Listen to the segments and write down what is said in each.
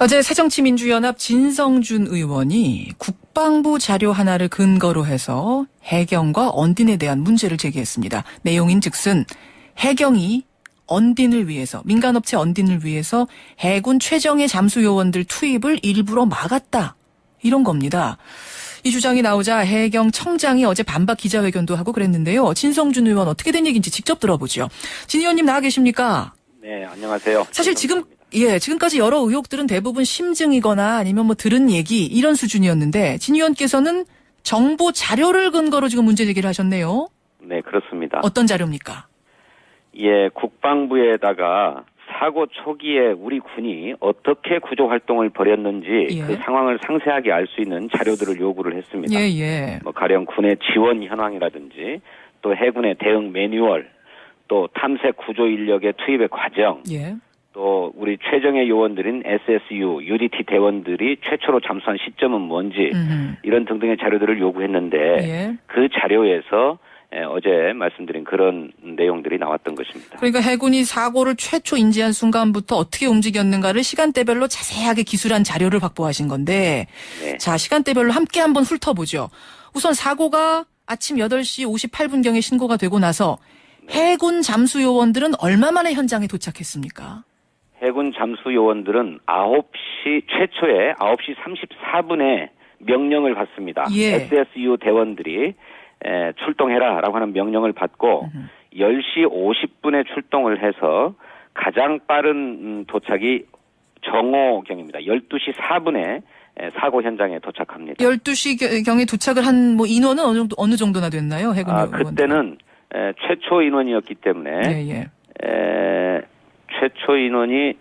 어제 새정치민주연합 진성준 의원이 국방부 자료 하나를 근거로 해서 해경과 언딘에 대한 문제를 제기했습니다. 내용인즉슨 해경이 언딘을 위해서, 민간업체 언딘을 위해서 해군 최정예 잠수요원들 투입을 일부러 막았다. 이런 겁니다. 이 주장이 나오자 해경 청장이 어제 반박 기자회견도 하고 그랬는데요. 진성준 의원 어떻게 된 얘기인지 직접 들어보죠. 진 의원님 나와 계십니까? 네, 안녕하세요. 사실 지금까지 여러 의혹들은 대부분 심증이거나 아니면 뭐 들은 얘기 이런 수준이었는데 진 의원께서는 정보 자료를 근거로 지금 문제 제기를 하셨네요. 네, 그렇습니다. 어떤 자료입니까? 예, 국방부에다가 사고 초기에 우리 군이 어떻게 구조 활동을 벌였는지 예. 그 상황을 상세하게 알 수 있는 자료들을 요구를 했습니다. 예. 뭐 가령 군의 지원 현황이라든지 또 해군의 대응 매뉴얼, 또 탐색 구조 인력의 투입의 과정, 예. 또 우리 최정예 요원들인 SSU, UDT 대원들이 최초로 잠수한 시점은 뭔지 이런 등등의 자료들을 요구했는데 예. 그 자료에서 어제 말씀드린 그런 내용들이 나왔던 것입니다. 그러니까 해군이 사고를 최초 인지한 순간부터 어떻게 움직였는가를 시간대별로 자세하게 기술한 자료를 확보하신 건데 네. 자, 시간대별로 함께 한번 훑어보죠. 우선 사고가 아침 8시 58분경에 신고가 되고 나서 해군 잠수요원들은 얼마 만에 현장에 도착했습니까? 해군 잠수요원들은 최초에 9시 34분에 명령을 받습니다. 예. SSU 대원들이 출동해라라고 하는 명령을 받고 10시 50분에 출동을 해서 가장 빠른 도착이 정오경입니다. 12시 4분에 사고 현장에 도착합니다. 12시경에 도착을 한 뭐 인원은 어느 정도나 됐나요? 해군 요원. 그때는 최초 인원이었기 때문에 최초 인원이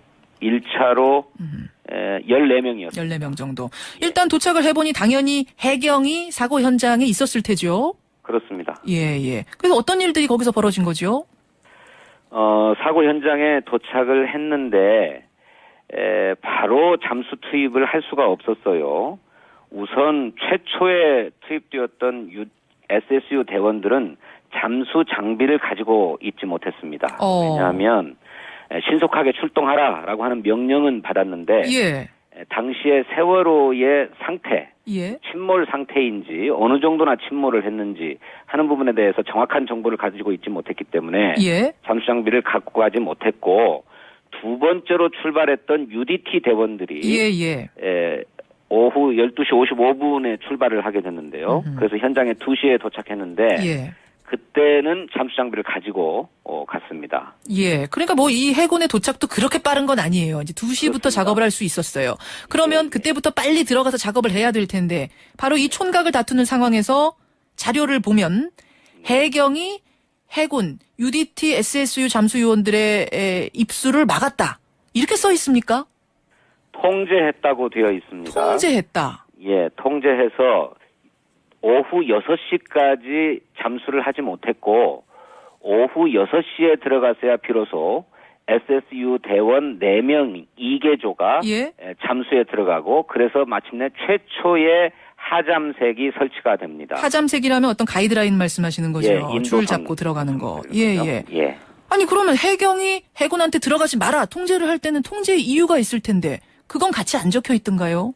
1차로 14명이었습니다. 14명 정도. 일단 도착을 해보니 당연히 해경이 사고 현장에 있었을 테죠? 그렇습니다. 예. 그래서 어떤 일들이 거기서 벌어진 거죠? 사고 현장에 도착을 했는데 바로 잠수 투입을 할 수가 없었어요. 우선 최초에 투입되었던 SSU 대원들은 잠수 장비를 가지고 있지 못했습니다. 왜냐하면 신속하게 출동하라라고 하는 명령은 받았는데 당시에 세월호의 상태, 침몰 상태인지 어느 정도나 침몰을 했는지 하는 부분에 대해서 정확한 정보를 가지고 있지 못했기 때문에 잠수 장비를 갖고 가지 못했고 두 번째로 출발했던 UDT 대원들이 오후 12시 55분에 출발을 하게 됐는데요. 그래서 현장에 2시에 도착했는데 그때는 잠수 장비를 가지고 갔습니다. 그러니까 뭐 이 해군의 도착도 그렇게 빠른 건 아니에요. 이제 2시부터 그렇습니다. 작업을 할 수 있었어요. 그러면 그때부터 빨리 들어가서 작업을 해야 될 텐데 바로 이 촌각을 다투는 상황에서 자료를 보면 해경이 해군, UDT, SSU 잠수요원들의 입수를 막았다. 이렇게 써 있습니까? 통제했다고 되어 있습니다. 통제했다. 예, 통제해서 오후 6시까지 잠수를 하지 못했고 오후 6시에 들어가서야 비로소 SSU 대원 4명 2개조가 잠수에 들어가고 그래서 마침내 최초의 하잠색이 설치가 됩니다. 하잠색이라면 어떤 가이드라인 말씀하시는 거죠? 줄 잡고 들어가는 거. 아니 그러면 해경이 해군한테 들어가지 마라 통제를 할 때는 통제의 이유가 있을 텐데 그건 같이 안 적혀 있던가요?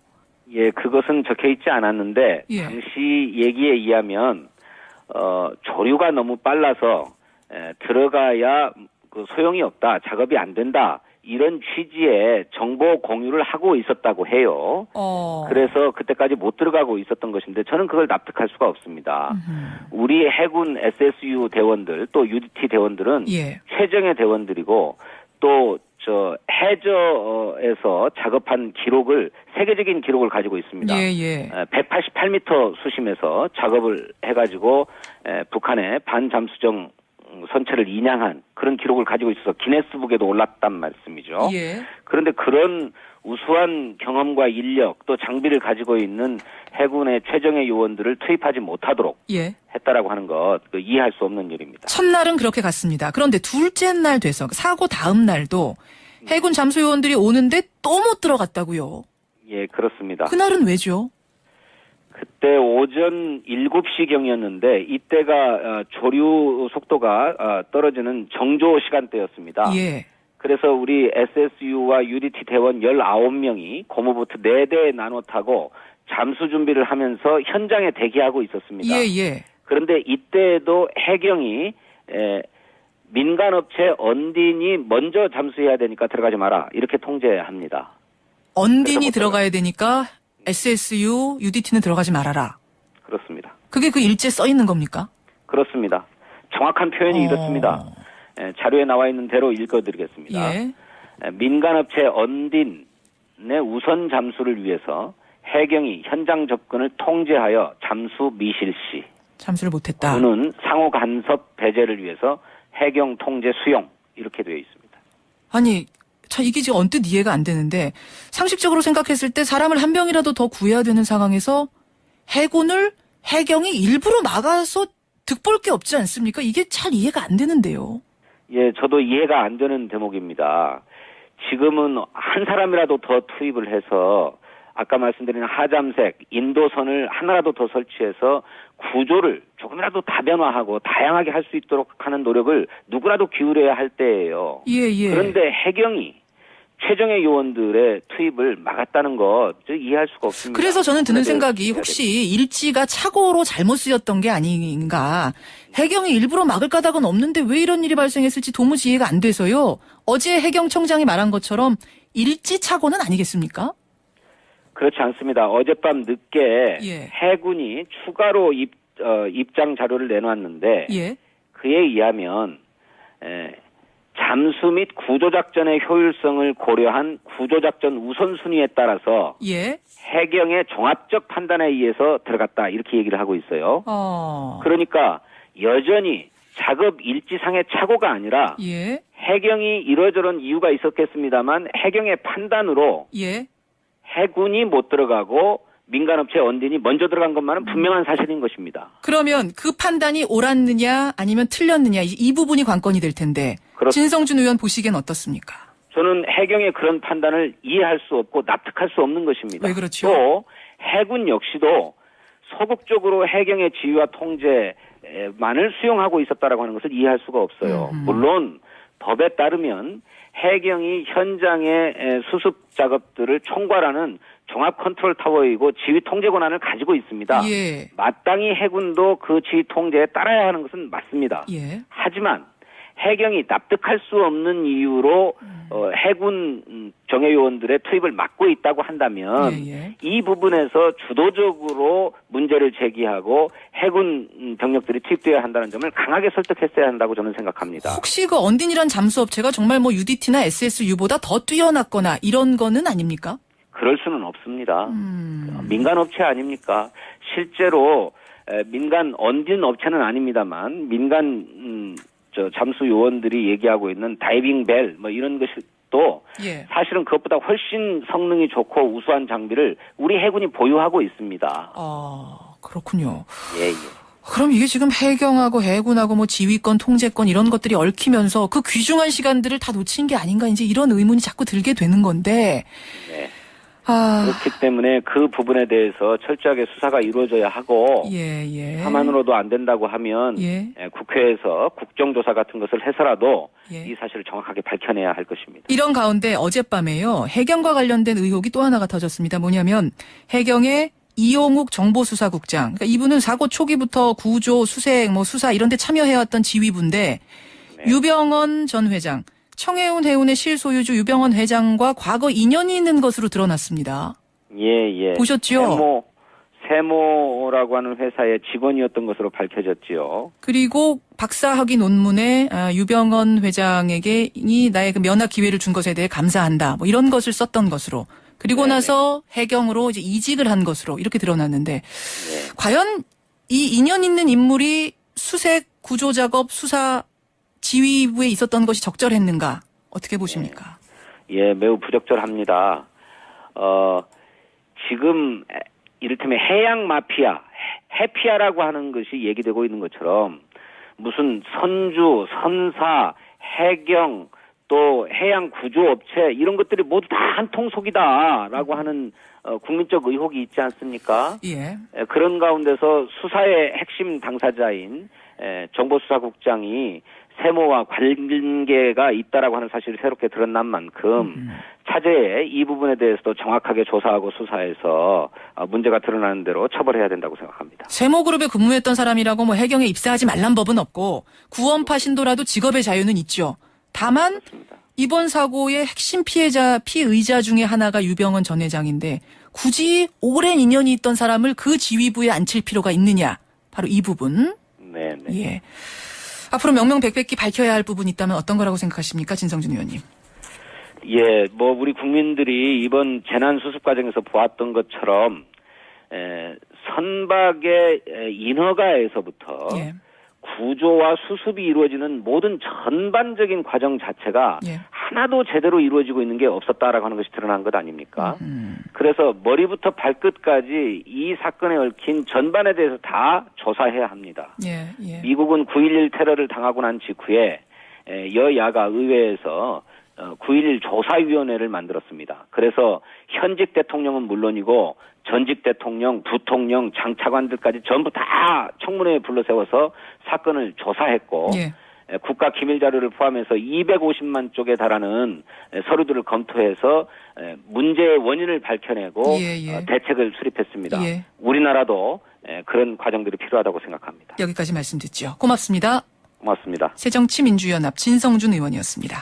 그것은 적혀 있지 않았는데 당시 얘기에 의하면 조류가 너무 빨라서 들어가야 그 소용이 없다, 작업이 안 된다 이런 취지의 정보 공유를 하고 있었다고 해요. 그래서 그때까지 못 들어가고 있었던 것인데 저는 그걸 납득할 수가 없습니다. 우리 해군 SSU 대원들 또 UDT 대원들은 최정예 대원들이고 또 해저에서 작업한 기록을 세계적인 기록을 가지고 있습니다. 188m 수심에서 작업을 해가지고 북한의 반잠수정 선체를 인양한 그런 기록을 가지고 있어서 기네스북에도 올랐단 말씀이죠. 그런데 그런 우수한 경험과 인력 또 장비를 가지고 있는 해군의 최정예 요원들을 투입하지 못하도록 했다라고 하는 것 이해할 수 없는 일입니다. 첫날은 그렇게 갔습니다. 그런데 둘째 날 돼서 사고 다음 날도 해군 잠수요원들이 오는데 또 못 들어갔다고요? 그렇습니다. 그날은 왜죠? 그때 오전 7시경이었는데 이때가 조류 속도가 떨어지는 정조 시간대였습니다. 그래서 우리 SSU와 UDT 대원 19명이 고무보트 4대에 나눠 타고 잠수 준비를 하면서 현장에 대기하고 있었습니다. 예. 그런데 이때에도 해경이 민간업체 언딘이 먼저 잠수해야 되니까 들어가지 마라 이렇게 통제합니다. 언딘이 들어가야 되니까 SSU, UDT는 들어가지 말아라. 그렇습니다. 그게 그 일제에 써 있는 겁니까? 그렇습니다. 정확한 표현이 이렇습니다. 자료에 나와 있는 대로 읽어드리겠습니다. 예. 민간업체 언딘의 우선 잠수를 위해서 해경이 현장 접근을 통제하여 잠수 미실시. 잠수를 못했다. 군은 상호 간섭 배제를 위해서 해경 통제 수용 이렇게 되어 있습니다. 아니, 참 이게 지금 언뜻 이해가 안 되는데 상식적으로 생각했을 때 사람을 한 명이라도 더 구해야 되는 상황에서 해경이 일부러 막아서 득볼 게 없지 않습니까? 이게 잘 이해가 안 되는데요. 예, 저도 이해가 안 되는 대목입니다. 지금은 한 사람이라도 더 투입을 해서 아까 말씀드린 하잠색, 인도선을 하나라도 더 설치해서 구조를 조금이라도 다변화하고 다양하게 할 수 있도록 하는 노력을 누구라도 기울여야 할 때예요. 예. 그런데 해경이 최정예 요원들의 투입을 막았다는 것 이해할 수가 없습니다. 그래서 저는 드는 생각이 혹시 일지가 착오로 잘못 쓰였던 게 아닌가. 해경이 일부러 막을 까닭은 없는데 왜 이런 일이 발생했을지 도무지 이해가 안 돼서요. 어제 해경청장이 말한 것처럼 일지 착오는 아니겠습니까? 그렇지 않습니다. 어젯밤 늦게 예. 해군이 추가로 입장 자료를 내놨는데 예. 그에 의하면 잠수 및 구조작전의 효율성을 고려한 구조작전 우선순위에 따라서 예. 해경의 종합적 판단에 의해서 들어갔다 이렇게 얘기를 하고 있어요. 그러니까 여전히 작업 일지상의 착오가 아니라 예. 해경이 이러저런 이유가 있었겠습니다만 해경의 판단으로 예. 해군이 못 들어가고 민간업체 언딘이 먼저 들어간 것만은 분명한 사실인 것입니다. 그러면 그 판단이 옳았느냐 아니면 틀렸느냐 이 부분이 관건이 될 텐데 그렇습니다. 진성준 의원 보시기엔 어떻습니까? 저는 해경의 그런 판단을 이해할 수 없고 납득할 수 없는 것입니다. 왜 그렇죠? 또 해군 역시도 소극적으로 해경의 지휘와 통제만을 수용하고 있었다라고 하는 것을 이해할 수가 없어요. 물론 법에 따르면 해경이 현장의 수습 작업들을 총괄하는 종합 컨트롤 타워이고 지휘 통제 권한을 가지고 있습니다. 예. 마땅히 해군도 그 지휘 통제에 따라야 하는 것은 맞습니다. 예. 하지만 해경이 납득할 수 없는 이유로 해군 정예요원들의 투입을 막고 있다고 한다면 예. 이 부분에서 주도적으로 문제를 제기하고 해군 병력들이 투입되어야 한다는 점을 강하게 설득했어야 한다고 저는 생각합니다. 혹시 그 언딘이란 잠수업체가 정말 뭐 UDT나 SSU보다 더 뛰어났거나 이런 거는 아닙니까? 그럴 수는 없습니다. 민간 업체 아닙니까? 실제로 민간 언딘 업체는 아닙니다만 민간 잠수 요원들이 얘기하고 있는 다이빙 벨 뭐 이런 것이 또 예. 사실은 그것보다 훨씬 성능이 좋고 우수한 장비를 우리 해군이 보유하고 있습니다. 그렇군요. 예. 그럼 이게 지금 해경하고 해군하고 뭐 지휘권, 통제권 이런 것들이 얽히면서 그 귀중한 시간들을 다 놓친 게 아닌가 이제 이런 의문이 자꾸 들게 되는 건데. 네. 그렇기 때문에 그 부분에 대해서 철저하게 수사가 이루어져야 하고 다만으로도 안 된다고 하면 국회에서 국정조사 같은 것을 해서라도 이 사실을 정확하게 밝혀내야 할 것입니다. 이런 가운데 어젯밤에요. 해경과 관련된 의혹이 또 하나가 터졌습니다. 뭐냐면 해경의 이용욱 정보수사국장. 그러니까 이분은 사고 초기부터 구조, 수색, 수사 이런 데 참여해왔던 지휘부인데 유병언 전 회장. 청해운 해운의 실소유주 유병언 회장과 과거 인연이 있는 것으로 드러났습니다. 예. 보셨죠? 세모라고 하는 회사의 직원이었던 것으로 밝혀졌지요. 그리고 박사학위 논문에 유병언 회장에게 나의 그 면학 기회를 준 것에 대해 감사한다. 뭐 이런 것을 썼던 것으로. 그리고 나서 해경으로 이제 이직을 한 것으로 이렇게 드러났는데 과연 이 인연 있는 인물이 수색, 구조작업, 수사 지휘부에 있었던 것이 적절했는가? 어떻게 보십니까? 예, 매우 부적절합니다. 지금 이를테면 해양 마피아, 해피아라고 하는 것이 얘기되고 있는 것처럼 무슨 선주, 선사, 해경, 또 해양 구조업체 이런 것들이 모두 다 한통속이다라고 하는 국민적 의혹이 있지 않습니까? 예. 그런 가운데서 수사의 핵심 당사자인 정보수사국장이 세모와 관계가 있다라고 하는 사실이 새롭게 드러난 만큼 차제에 이 부분에 대해서도 정확하게 조사하고 수사해서 문제가 드러나는 대로 처벌해야 된다고 생각합니다. 세모그룹에 근무했던 사람이라고 뭐 해경에 입사하지 말란 법은 없고 구원파 신도라도 직업의 자유는 있죠. 다만 그렇습니다. 이번 사고의 핵심 피의자 중에 하나가 유병헌 전 회장인데 굳이 오랜 인연이 있던 사람을 그 지휘부에 앉힐 필요가 있느냐. 바로 이 부분. 네. 예. 앞으로 명명백백히 밝혀야 할 부분이 있다면 어떤 거라고 생각하십니까? 진성준 의원님. 예, 뭐 우리 국민들이 이번 재난 수습 과정에서 보았던 것처럼 선박의 인허가에서부터 예. 구조와 수습이 이루어지는 모든 전반적인 과정 자체가 예. 하나도 제대로 이루어지고 있는 게 없었다라고 하는 것이 드러난 것 아닙니까? 그래서 머리부터 발끝까지 이 사건에 얽힌 전반에 대해서 다 조사해야 합니다. 예. 예. 미국은 9.11 테러를 당하고 난 직후에 여야가 의회에서 9.11 조사위원회를 만들었습니다. 그래서 현직 대통령은 물론이고 전직 대통령, 부통령, 장차관들까지 전부 다 청문회에 불러세워서 사건을 조사했고 예. 국가 기밀 자료를 포함해서 250만 쪽에 달하는 서류들을 검토해서 문제의 원인을 밝혀내고 예. 대책을 수립했습니다. 예. 우리나라도 그런 과정들이 필요하다고 생각합니다. 여기까지 말씀 듣죠. 고맙습니다. 고맙습니다. 새정치민주연합 진성준 의원이었습니다.